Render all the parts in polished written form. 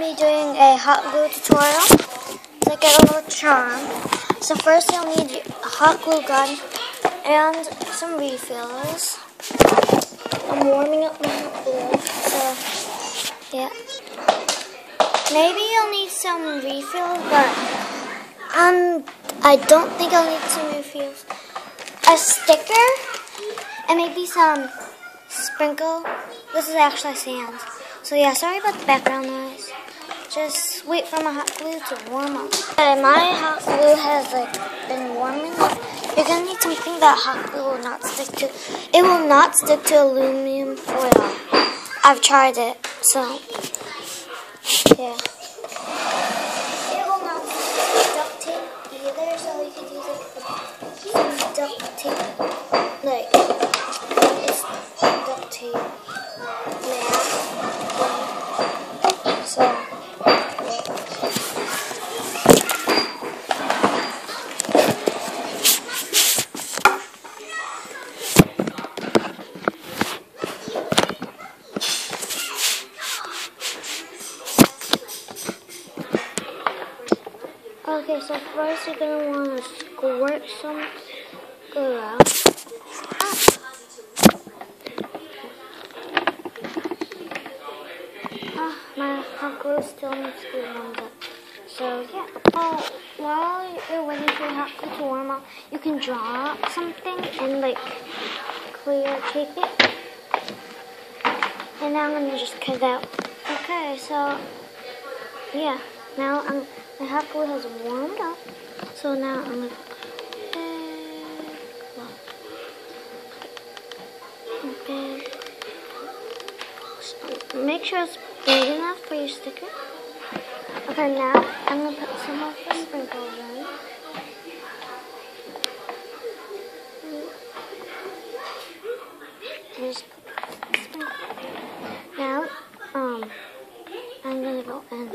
be doing a hot glue tutorial to get a little charm. So first you'll need a hot glue gun and some refills. I'm warming up my hot glue, so yeah. Maybe you'll need some refills, but I don't think I'll need some refills. A sticker and maybe some sprinkle. This is actually sand. So yeah, sorry about the background noise. Just wait for my hot glue to warm up. Okay, my hot glue has been warming up. You're gonna need something that hot glue will not stick to. It will not stick to aluminum foil. I've tried it, so yeah. It will not stick to duct tape either, so you can use some duct tape. It's duct tape. So, okay, so first you're going to want to squirt some glue out. My hot glue still needs to be warmed up. So yeah. While you're waiting for your hot glue to warm up, you can draw something and clear tape it. And now I'm gonna just cut it out. Okay, so yeah. Now my hot glue has warmed up. So now I'm gonna make sure it's big enough for your sticker. Okay, now I'm going to put some of the sprinkles in. Just sprinkle. Now, I'm going to go and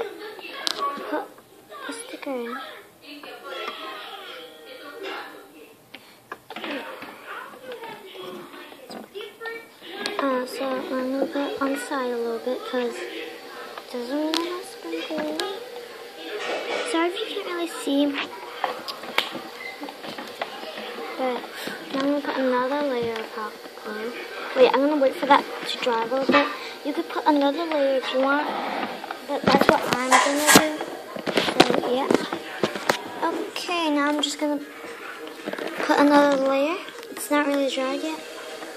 put a sticker in. So I'm going to put it on the side a little bit because it doesn't really have sprinkles. Sorry if you can't really see. But now I'm going to put another layer of hot glue. Wait, I'm going to wait for that to dry a little bit. You could put another layer if you want, but that's what I'm going to do. So yeah. Okay, now I'm just going to put another layer. It's not really dried yet.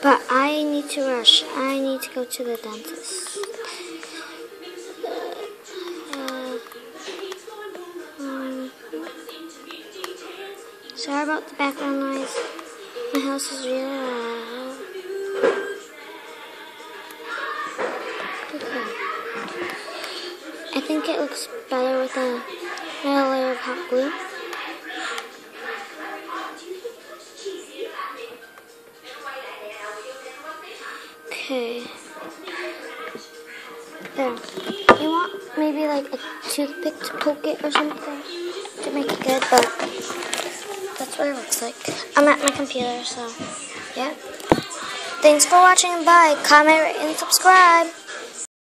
But I need to rush. I need to go to the dentist. Sorry about the background noise. My house is really loud. Okay. I think it looks better with another layer of hot glue. Okay. There. You want maybe a toothpick to poke it or something to make it good, but that's what it looks like. I'm at my computer, so yeah. Thanks for watching and bye. Comment, rate, and subscribe.